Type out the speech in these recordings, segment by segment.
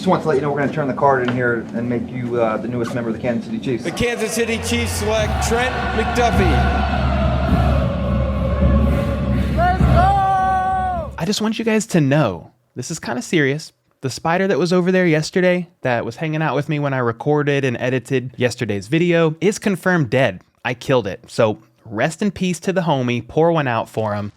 Just want to let you know we're going to turn the card in here and make you the newest member of the Kansas City Chiefs. The Kansas City Chiefs select Trent McDuffie. Let's go! I just want you guys to know, this is kind of serious. The spider that was over there yesterday, that was hanging out with me when I recorded and edited yesterday's video, is confirmed dead. I killed it. So rest in peace to the homie. Pour one out for him.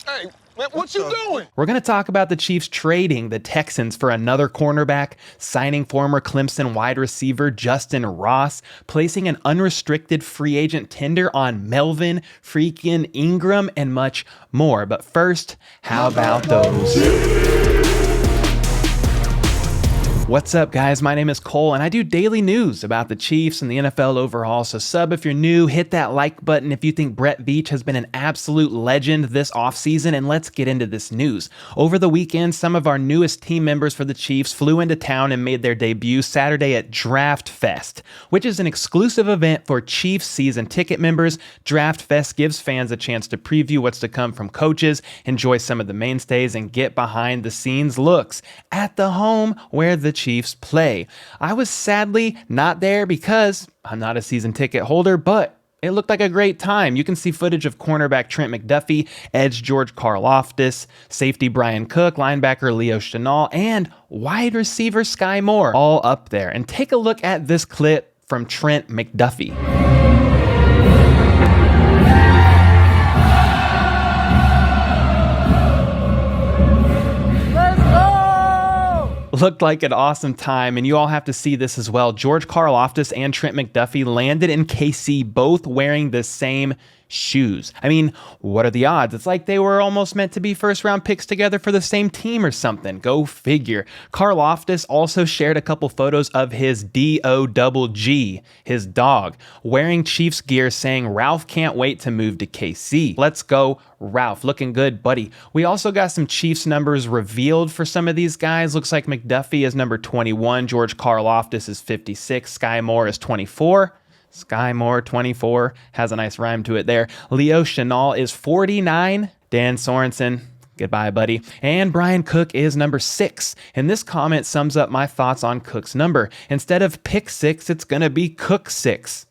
Hey, man, what you doing? We're going to talk about the Chiefs trading the Texans for another cornerback, signing former Clemson wide receiver Justyn Ross, placing an unrestricted free agent tender on Melvin freaking Ingram, and much more. But first, how about those? What's up, guys? My name is Cole, and I do daily news about the Chiefs and the NFL overall, so sub if you're new, hit that like button if you think Brett Veach has been an absolute legend this offseason, and let's get into this news. Over the weekend, some of our newest team members for the Chiefs flew into town and made their debut Saturday at Draft Fest, which is an exclusive event for Chiefs season ticket members. Draft Fest gives fans a chance to preview what's to come from coaches, enjoy some of the mainstays, and get behind the scenes looks at the home where the Chiefs play. I was sadly not there because I'm not a season ticket holder, but it looked like a great time. You can see footage of cornerback Trent McDuffie, edge George Karlaftis, safety Brian Cook, linebacker Leo Chenal, and wide receiver Sky Moore all up there. And take a look at this clip from Trent McDuffie. Looked like an awesome time, and you all have to see this as well. George Karlaftis and Trent McDuffie landed in KC, both wearing the same shoes. I mean, what are the odds? It's like they were almost meant to be first-round picks together for the same team or something. Go figure. Karlaftis also shared a couple photos of his DOGG, his dog, wearing Chiefs gear, saying Ralph can't wait to move to KC. Let's go, Ralph. Looking good, buddy. We also got some Chiefs numbers revealed for some of these guys. Looks like McDuffie is number 21. George Karlaftis is 56. Sky Moore is 24. Sky Moore, 24, has a nice rhyme to it there. Leo Chenal is 49. Dan Sorensen, goodbye, buddy. And Brian Cook is number 6. And this comment sums up my thoughts on Cook's number. Instead of pick 6, it's going to be Cook 6.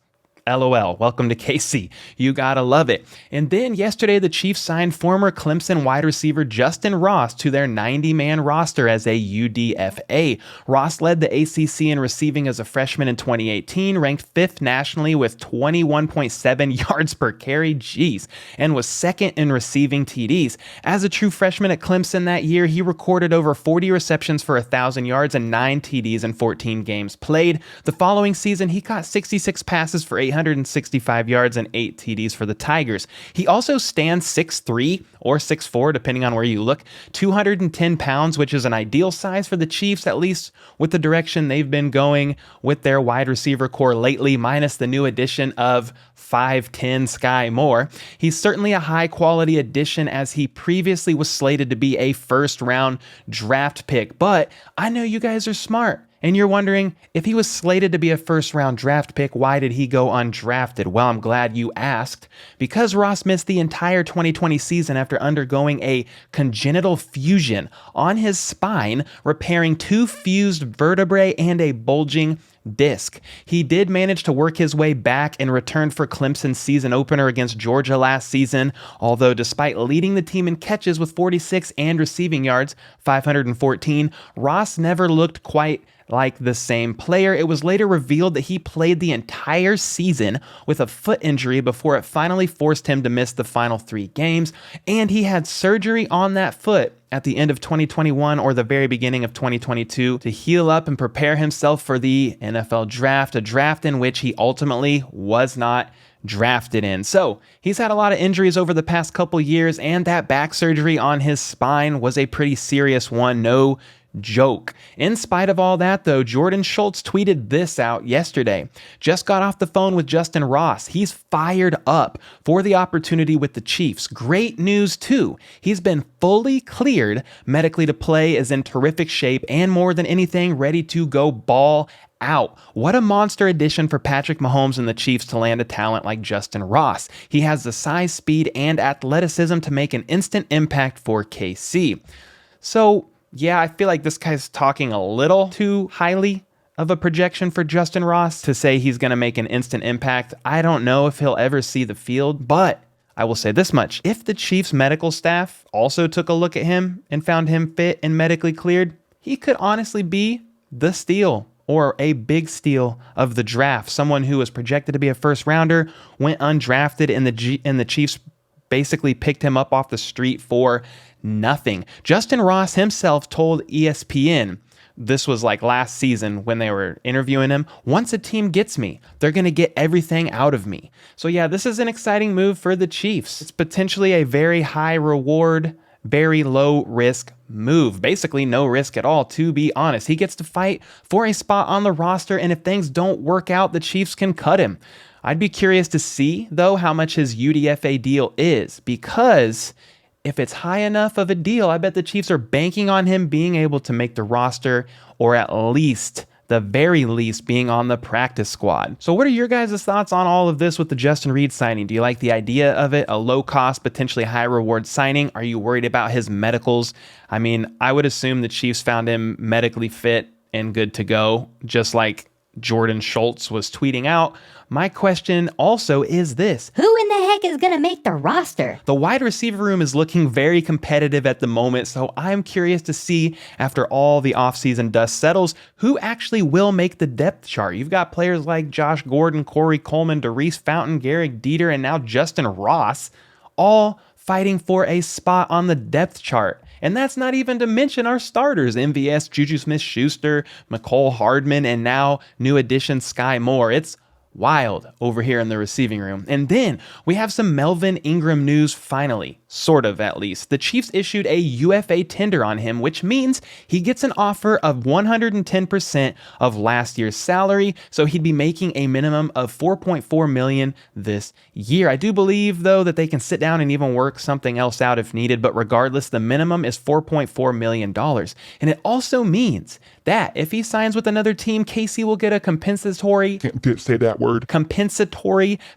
LOL. Welcome to KC. You gotta love it. And then yesterday, the Chiefs signed former Clemson wide receiver Justyn Ross to their 90-man roster as a UDFA. Ross led the ACC in receiving as a freshman in 2018, ranked 5th nationally with 21.7 yards per carry, jeez, and was 2nd in receiving TDs. As a true freshman at Clemson that year, he recorded over 40 receptions for 1,000 yards and 9 TDs in 14 games played. The following season, he caught 66 passes for 865 yards and 8 TDs for the Tigers. He also stands 6'3" or 6'4", depending on where you look, 210 pounds, which is an ideal size for the Chiefs, at least with the direction they've been going with their wide receiver core lately, minus the new addition of 5'10" Sky Moore. He's certainly a high-quality addition, as he previously was slated to be a first-round draft pick. But I know you guys are smart, and you're wondering, if he was slated to be a first-round draft pick, why did he go undrafted? Well, I'm glad you asked. Because Ross missed the entire 2020 season after undergoing a congenital fusion on his spine, repairing 2 fused vertebrae and a bulging disc. He did manage to work his way back and returned for Clemson's season opener against Georgia last season, although despite leading the team in catches with 46 and receiving yards, 514, Ross never looked quite like the same player. It was later revealed that he played the entire season with a foot injury before it finally forced him to miss the final 3 games, and he had surgery on that foot at the end of 2021 or the very beginning of 2022 to heal up and prepare himself for the NFL draft, a draft in which he ultimately was not drafted in. So he's had a lot of injuries over the past couple years, and that back surgery on his spine was a pretty serious one. No joke. In spite of all that, though, Jordan Schultz tweeted this out yesterday. Just got off the phone with Justyn Ross. He's fired up for the opportunity with the Chiefs. Great news, too. He's been fully cleared medically to play, is in terrific shape, and more than anything, ready to go ball out. What a monster addition for Patrick Mahomes and the Chiefs to land a talent like Justyn Ross. He has the size, speed, and athleticism to make an instant impact for KC. So, yeah, I feel like this guy's talking a little too highly of a projection for Justyn Ross to say he's going to make an instant impact. I don't know if he'll ever see the field, but I will say this much. If the Chiefs medical staff also took a look at him and found him fit and medically cleared, he could honestly be the steal or a big steal of the draft. Someone who was projected to be a first rounder, went undrafted, and the Chiefs basically picked him up off the street for nothing. Justyn Ross himself told ESPN, this was like last season when they were interviewing him, once a team gets me, they're going to get everything out of me. So yeah, this is an exciting move for the Chiefs. It's potentially a very high reward, very low risk move. Basically no risk at all, to be honest. He gets to fight for a spot on the roster, and if things don't work out, the Chiefs can cut him. I'd be curious to see, though, how much his UDFA deal is, because if it's high enough of a deal, I bet the Chiefs are banking on him being able to make the roster, or at least, the very least, being on the practice squad. So what are your guys' thoughts on all of this with the Justin Reid signing? Do you like the idea of it? A low-cost, potentially high-reward signing? Are you worried about his medicals? I mean, I would assume the Chiefs found him medically fit and good to go, just like Jordan Schultz was tweeting out. My question also is this: who in the heck is going to make the roster? The wide receiver room is looking very competitive at the moment, so I'm curious to see, after all the offseason dust settles, who actually will make the depth chart. You've got players like Josh Gordon, Corey Coleman, Darius Fountain, Garrett Dieter, and now Justyn Ross, all fighting for a spot on the depth chart. And that's not even to mention our starters, MVS, Juju Smith-Schuster, McCole Hardman, and now new addition Sky Moore. It's wild over here in the receiving room. And then we have some Melvin Ingram news finally, sort of at least. The Chiefs issued a UFA tender on him, which means he gets an offer of 110% of last year's salary, so he'd be making a minimum of $4.4 million this year. I do believe, though, that they can sit down and even work something else out if needed, but regardless, the minimum is $4.4 million. And it also means that if he signs with another team, KC will get a compensatory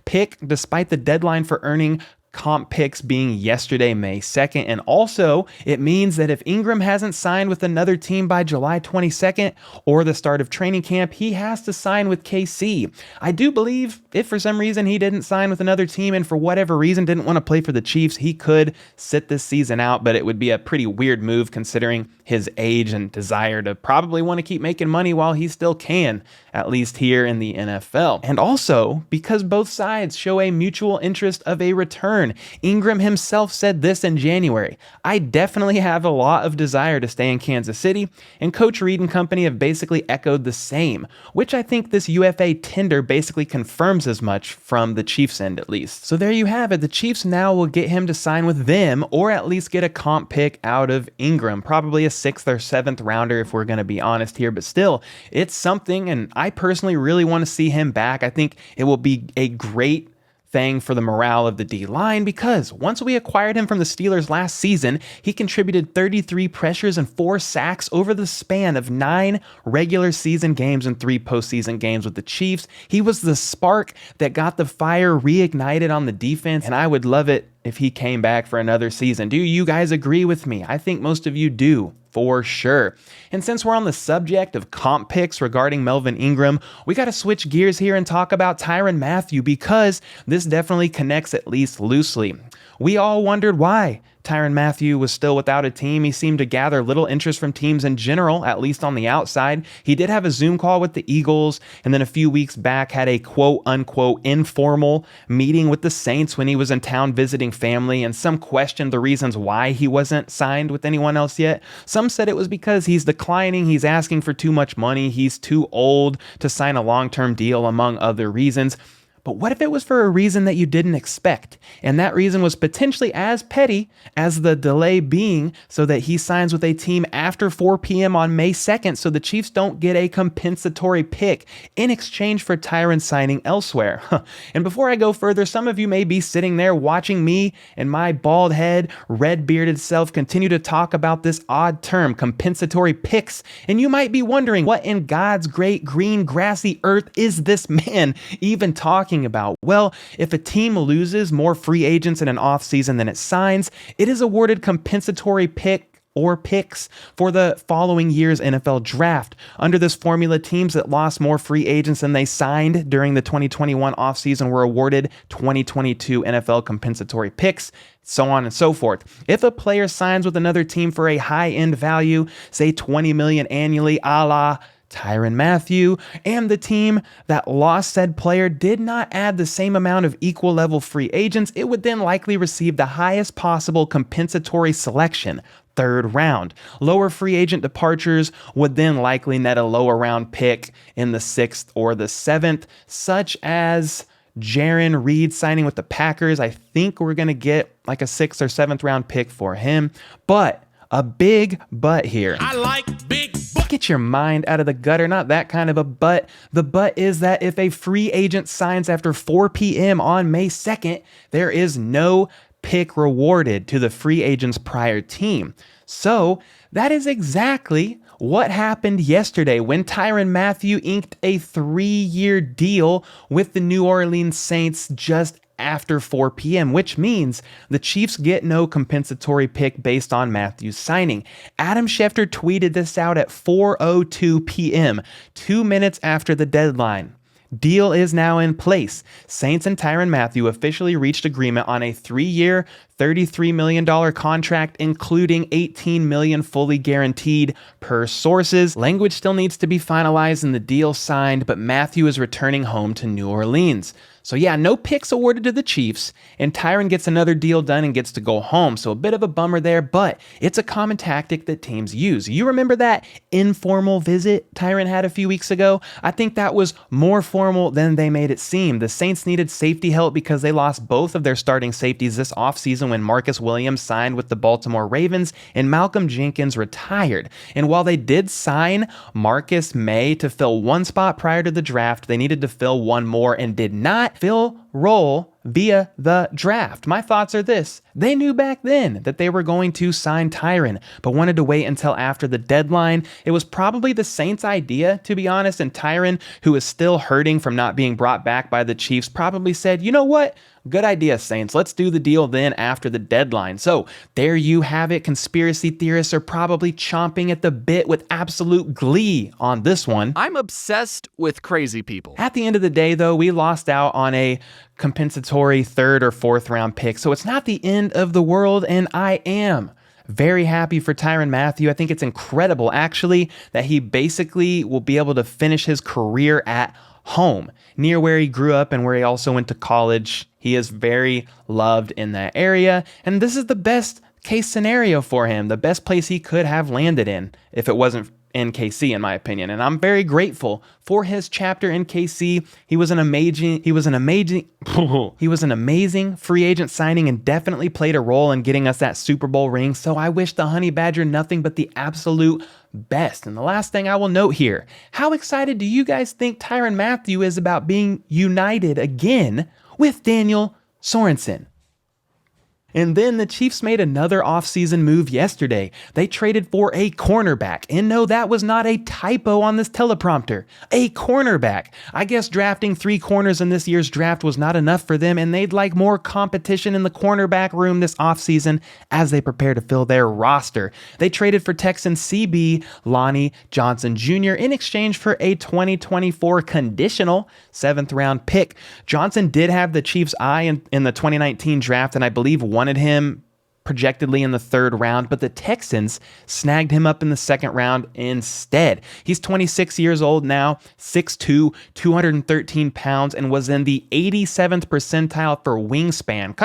pick, despite the deadline for earning comp picks being yesterday, May 2nd. And also, it means that if Ingram hasn't signed with another team by July 22nd or the start of training camp, he has to sign with KC. I do believe if for some reason he didn't sign with another team and for whatever reason didn't want to play for the Chiefs, he could sit this season out, but it would be a pretty weird move considering his age and desire to probably want to keep making money while he still can, at least here in the NFL. And also, because both sides show a mutual interest of a return, Ingram himself said this in January: I definitely have a lot of desire to stay in Kansas City, and Coach Reid and company have basically echoed the same, which I think this UFA tender basically confirms as much from the Chiefs end at least. So there you have it. The Chiefs now will get him to sign with them, or at least get a comp pick out of Ingram, probably a 6th or 7th rounder if we're going to be honest here, but still, it's something, and I personally really want to see him back. I think it will be a great thing for the morale of the D-line, because once we acquired him from the Steelers last season, he contributed 33 pressures and 4 sacks over the span of 9 regular season games and 3 postseason games with the Chiefs. He was the spark that got the fire reignited on the defense, and I would love it if he came back for another season. Do you guys agree with me? I think most of you do, for sure. And since we're on the subject of comp picks regarding Melvin Ingram, we got to switch gears here and talk about Tyrann Mathieu, because this definitely connects at least loosely. We all wondered why Tyrann Mathieu was still without a team. He seemed to gather little interest from teams in general, at least on the outside. He did have a Zoom call with the Eagles, and then a few weeks back had a quote-unquote informal meeting with the Saints when he was in town visiting family, and some questioned the reasons why he wasn't signed with anyone else yet. Some said it was because he's declining, he's asking for too much money, he's too old to sign a long-term deal, among other reasons. But what if it was for a reason that you didn't expect? And that reason was potentially as petty as the delay being so that he signs with a team after 4 p.m. on May 2nd so the Chiefs don't get a compensatory pick in exchange for Tyrann signing elsewhere. And before I go further, some of you may be sitting there watching me and my bald head, red-bearded self continue to talk about this odd term, compensatory picks, and you might be wondering, what in God's great green grassy earth is this man even talking about? Well, if a team loses more free agents in an offseason than it signs, it is awarded compensatory pick or picks for the following year's NFL draft. Under this formula, teams that lost more free agents than they signed during the 2021 offseason were awarded 2022 NFL compensatory picks, so on and so forth. If a player signs with another team for a high-end value, say $20 million annually, a la Tyrann Mathieu, and the team that lost said player did not add the same amount of equal level free agents, it would then likely receive the highest possible compensatory selection, third round. Lower free agent departures would then likely net a lower round pick in the 6th or the 7th, such as Jarran Reed signing with the Packers. I think we're going to get like a 6th or 7th round pick for him, but a big but here. I like big Get your mind out of the gutter, not that kind of a but. The but is that if a free agent signs after 4 p.m. on May 2nd, there is no pick rewarded to the free agent's prior team. So that is exactly what happened yesterday when Tyrann Mathieu inked a 3-year deal with the New Orleans Saints just after 4 p.m., which means the Chiefs get no compensatory pick based on Mathieu's signing. Adam Schefter tweeted this out at 4:02 p.m., 2 minutes after the deadline. Deal is now in place. Saints and Tyrann Mathieu officially reached agreement on a 3-year, $33 million contract, including $18 million fully guaranteed per sources. Language still needs to be finalized and the deal signed, but Mathieu is returning home to New Orleans. So yeah, no picks awarded to the Chiefs, and Tyrann gets another deal done and gets to go home. So a bit of a bummer there, but it's a common tactic that teams use. You remember that informal visit Tyrann had a few weeks ago? I think that was more formal than they made it seem. The Saints needed safety help because they lost both of their starting safeties this offseason when Marcus Williams signed with the Baltimore Ravens and Malcolm Jenkins retired. And while they did sign Marcus May to fill one spot prior to the draft, they needed to fill one more and did not fill role via the draft. My thoughts are this: they knew back then that they were going to sign Tyrann, but wanted to wait until after the deadline. It was probably the Saints' idea, to be honest, and Tyrann, who is still hurting from not being brought back by the Chiefs, probably said, you know what? Good idea, Saints. Let's do the deal then after the deadline. So there you have it. Conspiracy theorists are probably chomping at the bit with absolute glee on this one. I'm obsessed with crazy people. At the end of the day, though, we lost out on a compensatory 3rd or 4th round pick. So it's not the end of the world, and I am very happy for Tyrann Mathieu. I think it's incredible, actually, that he basically will be able to finish his career at home, near where he grew up and where he also went to college. He is very loved in that area, and this is the best case scenario for him, the best place he could have landed in if it wasn't in KC, in my opinion. And I'm very grateful for his chapter in KC. He was an amazing free agent signing and definitely played a role in getting us that Super Bowl ring. So I wish the Honey Badger nothing but the absolute best. And the last thing I will note here, how excited do you guys think Tyrann Mathieu is about being united again with Daniel Sorensen? And then the Chiefs made another offseason move yesterday. They traded for a cornerback. And no, that was not a typo on this teleprompter. A cornerback. I guess drafting 3 corners in this year's draft was not enough for them, and they'd like more competition in the cornerback room this offseason as they prepare to fill their roster. They traded for Texans CB Lonnie Johnson Jr. in exchange for a 2024 conditional 7th round pick. Johnson did have the Chiefs' eye in the 2019 draft, and I believe wanted him projectedly in the 3rd round, but the Texans snagged him up in the 2nd round instead. He's 26 years old now, 6'2", 213 pounds, and was in the 87th percentile for wingspan.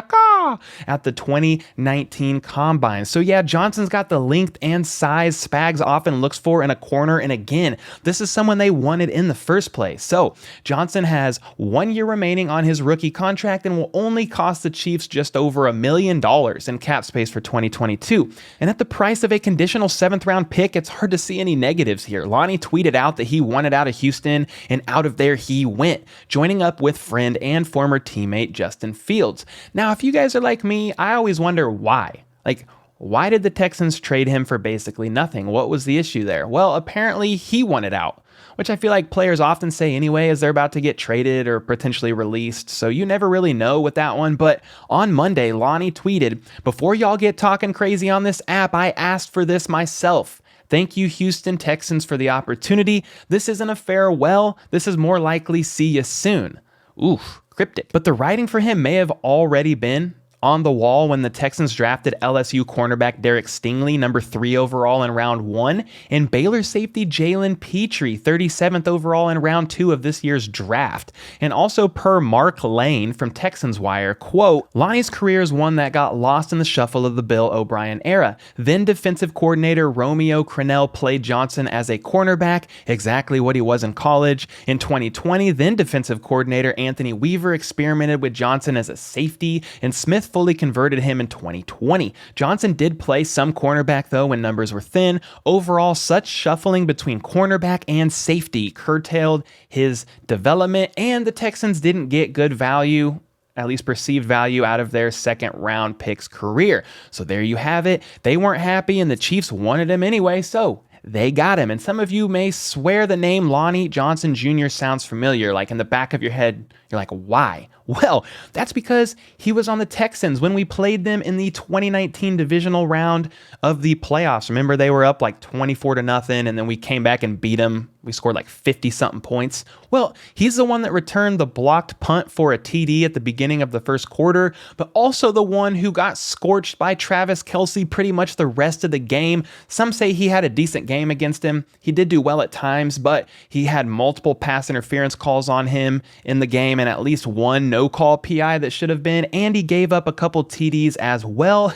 At the 2019 Combine. So yeah, Johnson's got the length and size Spags often looks for in a corner, and again, this is someone they wanted in the first place. So Johnson has 1 year remaining on his rookie contract and will only cost the Chiefs just over $1 million in cap space for 2022. And at the price of a conditional 7th round pick, it's hard to see any negatives here. Lonnie tweeted out that he wanted out of Houston, and out of there he went, joining up with friend and former teammate Justin Fields. Now, if you guys are like me, I always wonder why. Like, Why did the Texans trade him for basically nothing? What was the issue there? Well, apparently he wanted out, which I feel like players often say anyway as they're about to get traded or potentially released, so you never really know with that one. But on Monday, Lonnie tweeted, "Before y'all get talking crazy on this app, I asked for this myself. Thank you, Houston Texans, for the opportunity. This isn't a farewell. This is more likely see you soon." Oof, cryptic. But the writing for him may have already been on the wall when the Texans drafted LSU cornerback Derek Stingley, number 3 overall in round 1, and Baylor safety Jalen Petrie, 37th overall in round 2 of this year's draft. And also per Mark Lane from Texans Wire, quote, "Lonnie's career is one that got lost in the shuffle of the Bill O'Brien era. Then defensive coordinator Romeo Crennel played Johnson as a cornerback, exactly what he was in college. In 2020, then defensive coordinator Anthony Weaver experimented with Johnson as a safety, and Smith fully converted him in 2020. Johnson did play some cornerback though when numbers were thin. Overall, such shuffling between cornerback and safety curtailed his development, and the Texans didn't get good value, at least perceived value, out of their second round pick's career. So there you have it. They weren't happy and the Chiefs wanted him anyway, so they got him." And some of you may swear the name Lonnie Johnson Jr. sounds familiar, like in the back of your head, you're like, why? Well, that's because he was on the Texans when we played them in the 2019 divisional round of the playoffs. Remember, they were up like 24-0, and then we came back and beat them. We scored like 50-something points. Well, he's the one that returned the blocked punt for a TD at the beginning of the first quarter, but also the one who got scorched by Travis Kelce pretty much the rest of the game. Some say he had a decent game against him. He did do well at times, but he had multiple pass interference calls on him in the game and at least one no-call PI that should have been, and he gave up a couple TDs as well.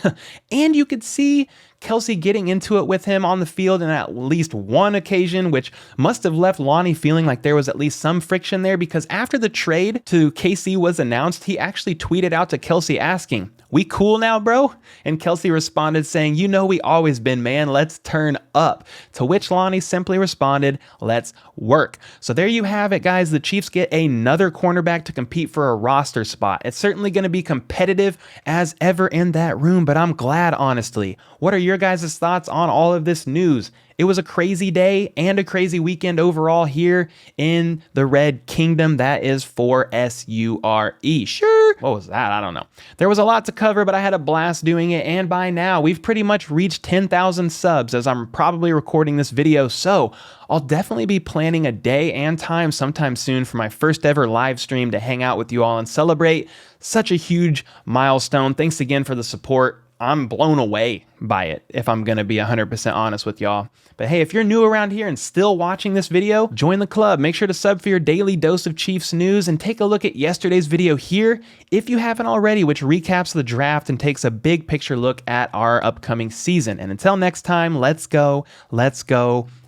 And you could see Kelce getting into it with him on the field in at least one occasion, which must have left Lonnie feeling like there was at least some friction there, because after the trade to KC was announced, he actually tweeted out to Kelce asking, "We cool now, bro?" And Kelce responded saying, "You know we always been, man. Let's turn up." To which Lonnie simply responded, "Let's work." So there you have it, guys. The Chiefs get another cornerback to compete for a roster spot. It's certainly going to be competitive as ever in that room, but I'm glad, honestly. What are your guys' thoughts on all of this news? It was a crazy day and a crazy weekend overall here in the Red Kingdom. That is for SURE. Sure. What was that? I don't know. There was a lot to cover, but I had a blast doing it. And by now, we've pretty much reached 10,000 subs as I'm probably recording this video. So I'll definitely be planning a day and time sometime soon for my first ever live stream to hang out with you all and celebrate such a huge milestone. Thanks again for the support. I'm blown away by it, if I'm going to be 100% honest with y'all. But hey, if you're new around here and still watching this video, join the club. Make sure to sub for your daily dose of Chiefs news and take a look at yesterday's video here, if you haven't already, which recaps the draft and takes a big picture look at our upcoming season. And until next time, let's go.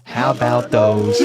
How about those